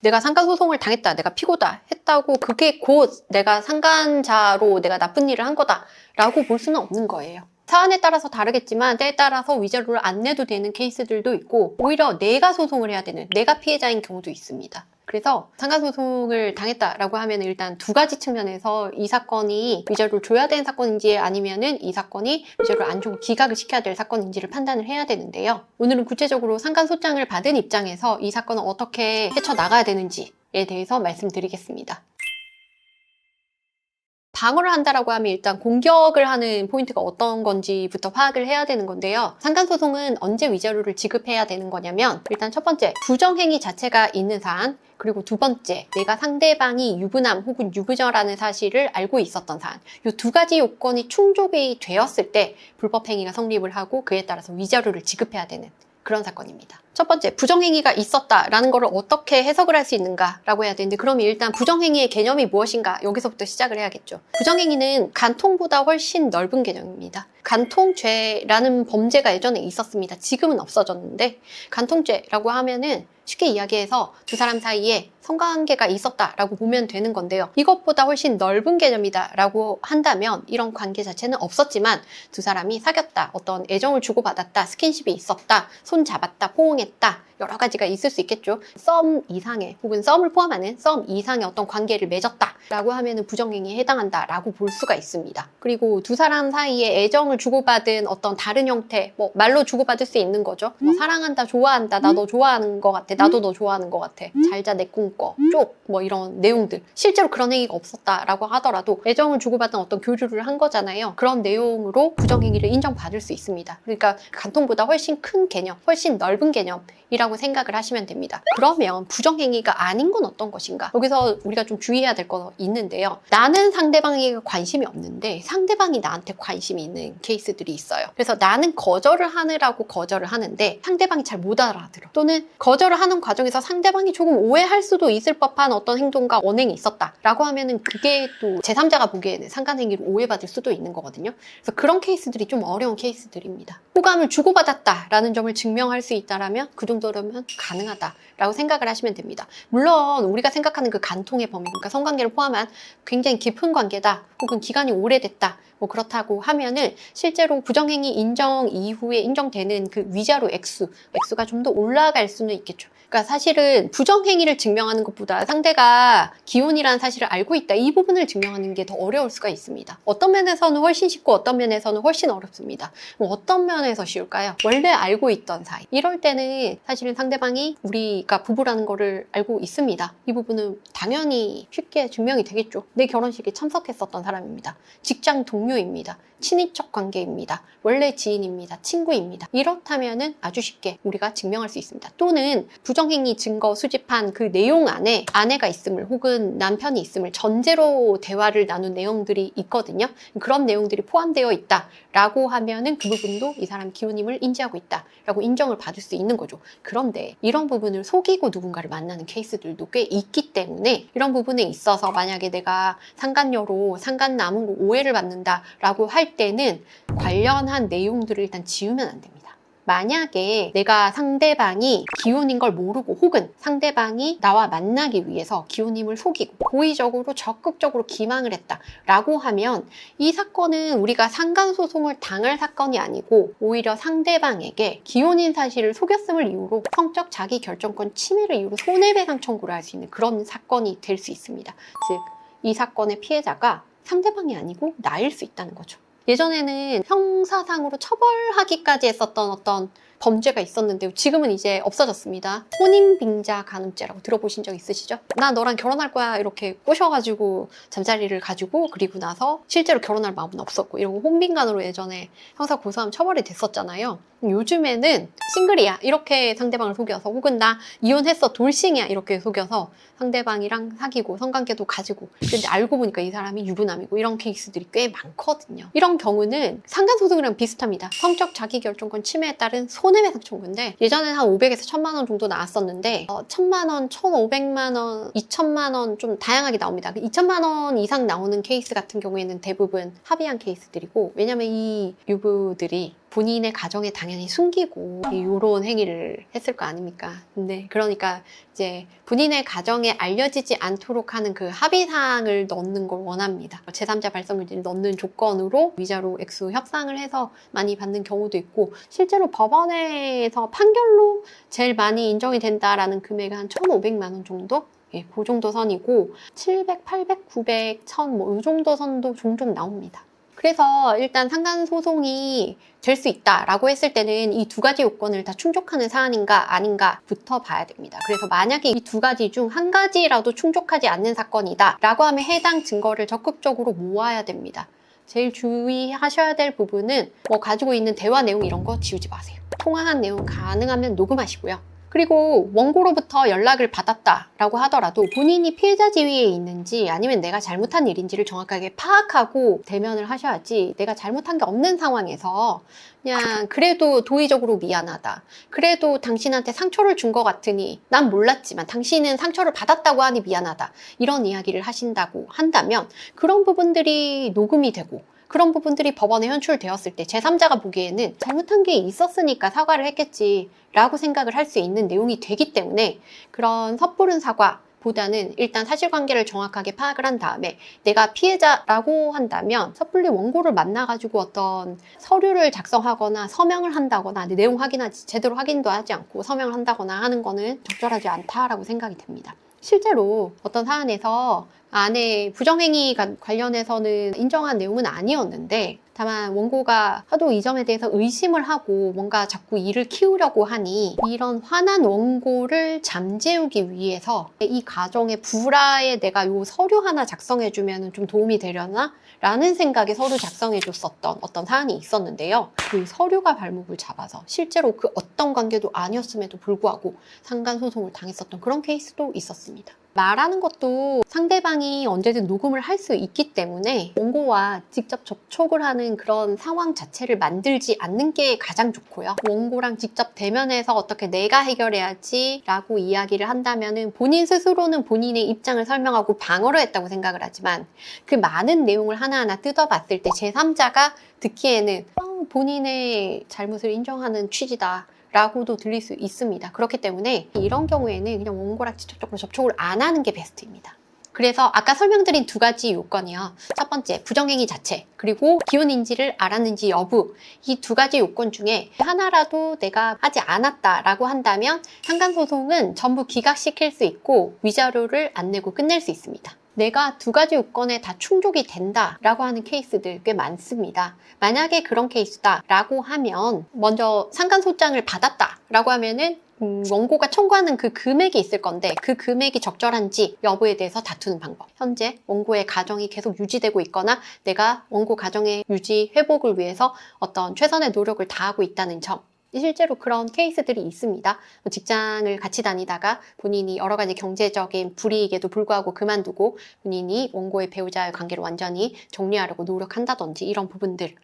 내가 상간소송을 당했다, 내가 피고다 했다고 그게 곧 내가 상간자로 내가 나쁜 일을 한 거다 라고 볼 수는 없는 거예요. 사안에 따라서 다르겠지만 때에 따라서 위자료를 안 내도 되는 케이스들도 있고 오히려 내가 소송을 해야 되는, 내가 피해자인 경우도 있습니다. 그래서 상간소송을 당했다라고 하면 일단 두 가지 측면에서 이 사건이 위자료를 줘야 되는 사건인지 아니면은 이 사건이 위자료를 안 주고 기각을 시켜야 될 사건인지를 판단을 해야 되는데요. 오늘은 구체적으로 상간소장을 받은 입장에서 이 사건을 어떻게 헤쳐나가야 되는지에 대해서 말씀드리겠습니다. 방어를 한다라고 하면 일단 공격을 하는 포인트가 어떤 건지부터 파악을 해야 되는 건데요. 상간소송은 언제 위자료를 지급해야 되는 거냐면 일단 첫 번째, 부정행위 자체가 있는 사안, 그리고 두 번째, 내가 상대방이 유부남 혹은 유부녀라는 사실을 알고 있었던 사안. 이 두 가지 요건이 충족이 되었을 때 불법행위가 성립을 하고 그에 따라서 위자료를 지급해야 되는 그런 사건입니다. 첫 번째, 부정행위가 있었다라는 것을 어떻게 해석을 할 수 있는가라고 해야 되는데 그럼 일단 부정행위의 개념이 무엇인가 여기서부터 시작을 해야겠죠. 부정행위는 간통보다 훨씬 넓은 개념입니다. 간통죄라는 범죄가 예전에 있었습니다. 지금은 없어졌는데 간통죄라고 하면은 쉽게 이야기해서 두 사람 사이에 성관계가 있었다라고 보면 되는 건데요. 이것보다 훨씬 넓은 개념이다라고 한다면 이런 관계 자체는 없었지만 두 사람이 사귀었다, 어떤 애정을 주고받았다, 스킨십이 있었다, 손 잡았다, 포옹했다, 여러 가지가 있을 수 있겠죠. 썸 이상의 혹은 썸을 포함하는 썸 이상의 어떤 관계를 맺었다라고 하면은 부정행위에 해당한다라고 볼 수가 있습니다. 그리고 두 사람 사이에 애정을 주고받은 어떤 다른 형태, 뭐 말로 주고받을 수 있는 거죠. 뭐 사랑한다, 좋아한다, 나 너 좋아하는 것 같아, 나도 너 좋아하는 것 같아, 잘자 내 꿈꿔, 쪽, 뭐 이런 내용들. 실제로 그런 행위가 없었다라고 하더라도 애정을 주고받은 어떤 교류를 한 거잖아요. 그런 내용으로 부정행위를 인정받을 수 있습니다. 그러니까 간통보다 훨씬 큰 개념, 훨씬 넓은 개념이라고 생각을 하시면 됩니다. 그러면 부정행위가 아닌 건 어떤 것인가? 여기서 우리가 좀 주의해야 될 거 있는데요. 나는 상대방에게 관심이 없는데 상대방이 나한테 관심이 있는 케이스들이 있어요. 그래서 나는 거절을 하느라고 거절을 하는데 상대방이 잘 못 알아들어. 또는 거절을 하는 과정에서 상대방이 조금 오해할 수도 있을 법한 어떤 행동과 언행이 있었다라고 하면은 그게 또 제3자가 보기에는 상간행위로 오해받을 수도 있는 거거든요. 그래서 그런 케이스들이 좀 어려운 케이스들입니다. 호감을 주고받았다라는 점을 증명할 수 있다라면 그 정도라면 가능하다라고 생각을 하시면 됩니다. 물론 우리가 생각하는 그 간통의 범위, 그러니까 성관계를 포함한 굉장히 깊은 관계다 혹은 기간이 오래됐다 뭐 그렇다고 하면은 실제로 부정행위 인정 이후에 인정되는 그 위자료 액수가 좀 더 올라갈 수는 있겠죠. 그러니까 사실은 부정행위를 증명하는 것보다 상대가 기혼이라는 사실을 알고 있다, 이 부분을 증명하는 게 더 어려울 수가 있습니다. 어떤 면에서는 훨씬 쉽고 어떤 면에서는 훨씬 어렵습니다. 뭐 어떤 면에서 쉬울까요? 원래 알고 있던 사이. 이럴 때는 사실은 상대방이 우리가 부부라는 거를 알고 있습니다. 이 부분은 당연히 쉽게 증명이 되겠죠. 내 결혼식에 참석했었던 사람입니다. 직장 동료입니다. 친인척 관계입니다. 원래 지인입니다. 친구입니다. 이렇다면은 아주 쉽게 우리가 증명할 수 있습니다. 또는 부정행위 증거 수집한 그 내용 안에 아내가 있음을 혹은 남편이 있음을 전제로 대화를 나눈 내용들이 있거든요. 그런 내용들이 포함되어 있다라고 하면은 그 부분도 이 사람 기혼임을 인지하고 있다라고 인정을 받을 수 있는 거죠. 그런데 이런 부분을 속이고 누군가를 만나는 케이스들도 꽤 있기 때문에 이런 부분에 있어서 만약에 내가 상간녀로 상간남으로 오해를 받는다라고 할 때는 관련한 내용들을 일단 지우면 안 됩니다. 만약에 내가 상대방이 기혼인 걸 모르고 혹은 상대방이 나와 만나기 위해서 기혼임을 속이고 고의적으로 적극적으로 기망을 했다라고 하면 이 사건은 우리가 상간소송을 당할 사건이 아니고 오히려 상대방에게 기혼인 사실을 속였음을 이유로 성적 자기결정권 침해를 이유로 손해배상 청구를 할 수 있는 그런 사건이 될 수 있습니다. 즉, 이 사건의 피해자가 상대방이 아니고 나일 수 있다는 거죠. 예전에는 형사상으로 처벌하기까지 했었던 어떤 범죄가 있었는데 지금은 이제 없어졌습니다. 혼인빙자 간음죄라고 들어보신 적 있으시죠? 나 너랑 결혼할 거야 이렇게 꼬셔가지고 잠자리를 가지고 그리고 나서 실제로 결혼할 마음은 없었고 이런 거 혼빈간으로 예전에 형사 고소하면 처벌이 됐었잖아요. 요즘에는 싱글이야 이렇게 상대방을 속여서 혹은 나 이혼했어 돌싱이야 이렇게 속여서 상대방이랑 사귀고 성관계도 가지고 근데 알고 보니까 이 사람이 유부남이고 이런 케이스들이 꽤 많거든요. 이런 경우는 상간소송이랑 비슷합니다. 성적 자기결정권 침해에 따른 손해배상 청구인데 예전에는 한 500에서 1000만 원 정도 나왔었는데 1000만 원, 1500만 원, 2000만 원 좀 다양하게 나옵니다. 2000만 원 이상 나오는 케이스 같은 경우에는 대부분 합의한 케이스들이고 왜냐면 이 유부들이 본인의 가정에 당연히 숨기고 이런 행위를 했을 거 아닙니까? 근데 그러니까 이제 본인의 가정에 알려지지 않도록 하는 그 합의사항을 넣는 걸 원합니다. 제3자 발송물질을 넣는 조건으로 위자료 액수 협상을 해서 많이 받는 경우도 있고, 실제로 법원에서 판결로 제일 많이 인정이 된다라는 금액은 한 1,500만 원 정도? 예, 그 정도 선이고 700, 800, 900, 1000 뭐 이 정도 선도 종종 나옵니다. 그래서 일단 상간소송이 될 수 있다라고 했을 때는 이 두 가지 요건을 다 충족하는 사안인가 아닌가부터 봐야 됩니다. 그래서 만약에 이 두 가지 중 한 가지라도 충족하지 않는 사건이다 라고 하면 해당 증거를 적극적으로 모아야 됩니다. 제일 주의하셔야 될 부분은 뭐 가지고 있는 대화 내용 이런 거 지우지 마세요. 통화한 내용 가능하면 녹음하시고요. 그리고 원고로부터 연락을 받았다라고 하더라도 본인이 피해자 지위에 있는지 아니면 내가 잘못한 일인지를 정확하게 파악하고 대면을 하셔야지, 내가 잘못한 게 없는 상황에서 그냥 그래도 도의적으로 미안하다, 그래도 당신한테 상처를 준 것 같으니 난 몰랐지만 당신은 상처를 받았다고 하니 미안하다, 이런 이야기를 하신다고 한다면 그런 부분들이 녹음이 되고 그런 부분들이 법원에 현출되었을 때 제3자가 보기에는 잘못한 게 있었으니까 사과를 했겠지 라고 생각을 할 수 있는 내용이 되기 때문에, 그런 섣부른 사과보다는 일단 사실관계를 정확하게 파악을 한 다음에 내가 피해자라고 한다면 섣불리 원고를 만나가지고 어떤 서류를 작성하거나 서명을 한다거나 내용 확인하지 제대로 확인도 하지 않고 서명을 한다거나 하는 거는 적절하지 않다라고 생각이 됩니다. 실제로 어떤 사안에서 안에 부정행위 관련해서는 인정한 내용은 아니었는데, 다만 원고가 하도 이 점에 대해서 의심을 하고 뭔가 자꾸 일을 키우려고 하니 이런 화난 원고를 잠재우기 위해서 이 가정의 불화에 내가 요 서류 하나 작성해주면 좀 도움이 되려나? 라는 생각에 서류 작성해줬었던 어떤 사안이 있었는데요. 그 서류가 발목을 잡아서 실제로 그 어떤 관계도 아니었음에도 불구하고 상간소송을 당했었던 그런 케이스도 있었습니다. 말하는 것도 상대방이 언제든 녹음을 할 수 있기 때문에 원고와 직접 접촉을 하는 그런 상황 자체를 만들지 않는 게 가장 좋고요. 원고랑 직접 대면해서 어떻게 내가 해결해야지 라고 이야기를 한다면은 본인 스스로는 본인의 입장을 설명하고 방어를 했다고 생각을 하지만 그 많은 내용을 하나하나 뜯어봤을 때 제3자가 듣기에는 본인의 잘못을 인정하는 취지다 라고도 들릴 수 있습니다. 그렇기 때문에 이런 경우에는 그냥 원고랑 직접적으로 접촉을 안 하는 게 베스트입니다. 그래서 아까 설명드린 두 가지 요건이요. 첫 번째, 부정행위 자체, 그리고 기혼인지를 알았는지 여부, 이 두 가지 요건 중에 하나라도 내가 하지 않았다라고 한다면 상간소송은 전부 기각시킬 수 있고 위자료를 안 내고 끝낼 수 있습니다. 내가 두 가지 요건에 다 충족이 된다라고 하는 케이스들 꽤 많습니다. 만약에 그런 케이스다라고 하면 먼저 상간소장을 받았다라고 하면은 원고가 청구하는 그 금액이 있을 건데 그 금액이 적절한지 여부에 대해서 다투는 방법. 현재 원고의 가정이 계속 유지되고 있거나 내가 원고 가정의 유지, 회복을 위해서 어떤 최선의 노력을 다하고 있다는 점. 실제로 그런 케이스들이 있습니다. 직장을 같이 다니다가 본인이 여러 가지 경제적인 불이익에도 불구하고 그만두고 본인이 원고의 배우자의 관계를 완전히 정리하려고 노력한다든지 이런 부분들이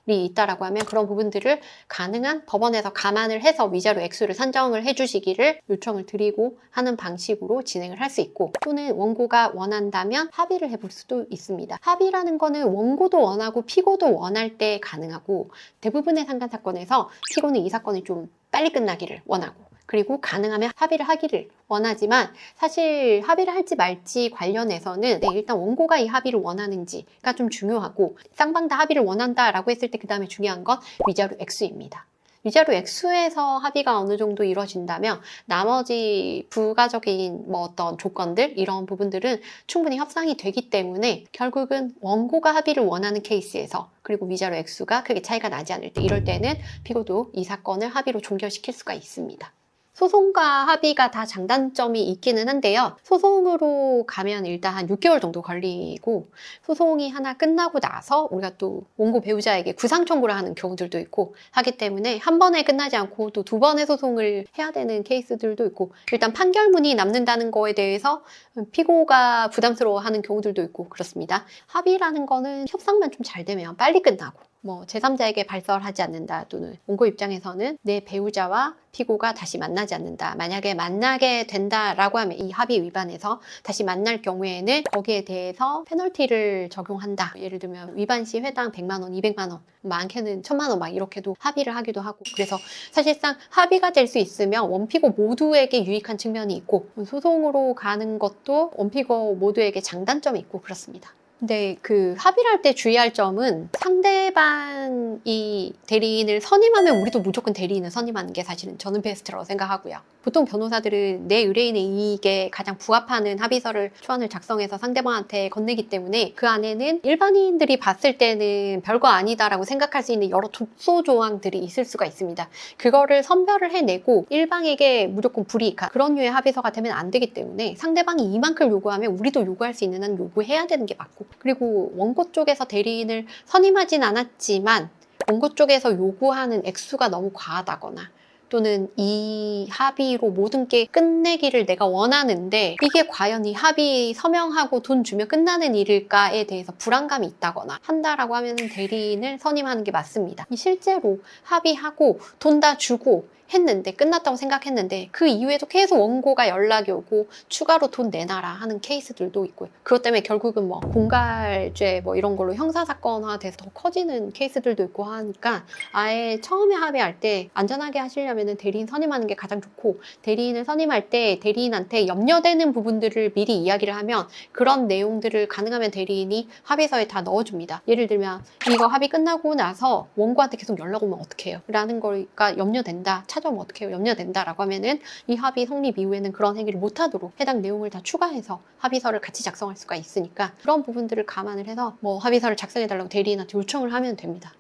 있다라고 하면 그런 부분들을 가능한 법원에서 감안을 해서 위자료 액수를 산정을 해주시기를 요청을 드리고 하는 방식으로 진행을 할 수 있고, 또는 원고가 원한다면 합의를 해볼 수도 있습니다. 합의라는 거는 원고도 원하고 피고도 원할 때 가능하고, 대부분의 상간사건에서 피고는 이 사건이 좀 빨리 끝나기를 원하고 그리고 가능하면 합의를 하기를 원하지만, 사실 합의를 할지 말지 관련해서는 일단 원고가 이 합의를 원하는지가 좀 중요하고, 쌍방 다 합의를 원한다라고 했을 때 그 다음에 중요한 건 위자료 액수입니다. 위자료 액수에서 합의가 어느 정도 이루어진다면 나머지 부가적인 뭐 어떤 조건들 이런 부분들은 충분히 협상이 되기 때문에 결국은 원고가 합의를 원하는 케이스에서, 그리고 위자료 액수가 크게 차이가 나지 않을 때, 이럴 때는 피고도 이 사건을 합의로 종결시킬 수가 있습니다. 소송과 합의가 다 장단점이 있기는 한데요. 소송으로 가면 일단 한 6개월 정도 걸리고, 소송이 하나 끝나고 나서 우리가 또 원고 배우자에게 구상 청구를 하는 경우들도 있고 하기 때문에 한 번에 끝나지 않고 또 두 번의 소송을 해야 되는 케이스들도 있고, 일단 판결문이 남는다는 거에 대해서 피고가 부담스러워하는 경우들도 있고 그렇습니다. 합의라는 거는 협상만 좀 잘 되면 빨리 끝나고, 뭐 제3자에게 발설하지 않는다, 또는 원고 입장에서는 내 배우자와 피고가 다시 만나지 않는다. 만약에 만나게 된다라고 하면 이 합의 위반에서 다시 만날 경우에는 거기에 대해서 페널티를 적용한다. 예를 들면 위반 시 회당 100만 원, 200만 원, 많게는 1000만 원 막 이렇게도 합의를 하기도 하고, 그래서 사실상 합의가 될 수 있으면 원피고 모두에게 유익한 측면이 있고, 소송으로 가는 것도 원피고 모두에게 장단점이 있고 그렇습니다. 근데 그 합의를 할 때 주의할 점은, 상대방이 대리인을 선임하면 우리도 무조건 대리인을 선임하는 게 사실은 저는 베스트라고 생각하고요. 보통 변호사들은 내 의뢰인의 이익에 가장 부합하는 합의서를 초안을 작성해서 상대방한테 건네기 때문에 그 안에는 일반인들이 봤을 때는 별거 아니다라고 생각할 수 있는 여러 독소 조항들이 있을 수가 있습니다. 그거를 선별을 해내고 일방에게 무조건 불이익한 그런 류의 합의서가 되면 안 되기 때문에, 상대방이 이만큼 요구하면 우리도 요구할 수 있는 한 요구해야 되는 게 맞고, 그리고 원고 쪽에서 대리인을 선임하진 않았지만 원고 쪽에서 요구하는 액수가 너무 과하다거나, 또는 이 합의로 모든 게 끝내기를 내가 원하는데 이게 과연 이 합의 서명하고 돈 주면 끝나는 일일까에 대해서 불안감이 있다거나 한다라고 하면 대리인을 선임하는 게 맞습니다. 실제로 합의하고 돈 다 주고 했는데, 끝났다고 생각했는데 그 이후에도 계속 원고가 연락이 오고 추가로 돈 내놔라 하는 케이스들도 있고요. 그것 때문에 결국은 뭐 공갈죄 뭐 이런 걸로 형사사건화돼서 더 커지는 케이스들도 있고 하니까, 아예 처음에 합의할 때 안전하게 하시려면 대리인 선임하는 게 가장 좋고, 대리인을 선임할 때 대리인한테 염려되는 부분들을 미리 이야기를 하면 그런 내용들을 가능하면 대리인이 합의서에 다 넣어줍니다. 예를 들면 이거 합의 끝나고 나서 원고한테 계속 연락 오면 어떡해요? 라는 거가 염려된다, 찾아오면 어떡해요? 염려된다라고 하면은 이 합의 성립 이후에는 그런 행위를 못하도록 해당 내용을 다 추가해서 합의서를 같이 작성할 수가 있으니까, 그런 부분들을 감안을 해서 뭐 합의서를 작성해달라고 대리인한테 요청을 하면 됩니다.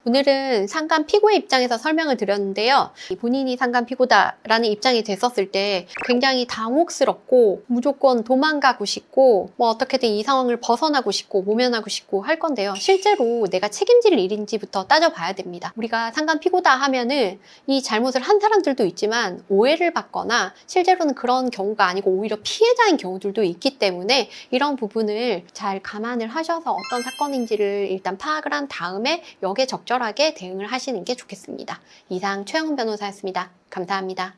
오늘은 상간 피고의 입장에서 설명을 드렸는데요. 본인이 상간 피고다라는 입장이 됐었을 때 굉장히 당혹스럽고 무조건 도망가고 싶고 뭐 어떻게든 이 상황을 벗어나고 싶고 모면하고 싶고 할 건데요. 실제로 내가 책임질 일인지부터 따져봐야 됩니다. 우리가 상간 피고다 하면은 이 잘못을 한 사람들도 있지만 오해를 받거나 실제로는 그런 경우가 아니고 오히려 피해자인 경우들도 있기 때문에, 이런 부분을 잘 감안을 하셔서 어떤 사건인지를 일단 파악을 한 다음에 여기에 적절하게 대응을 하시는 게 좋겠습니다. 이상 최영은 변호사였습니다. 감사합니다.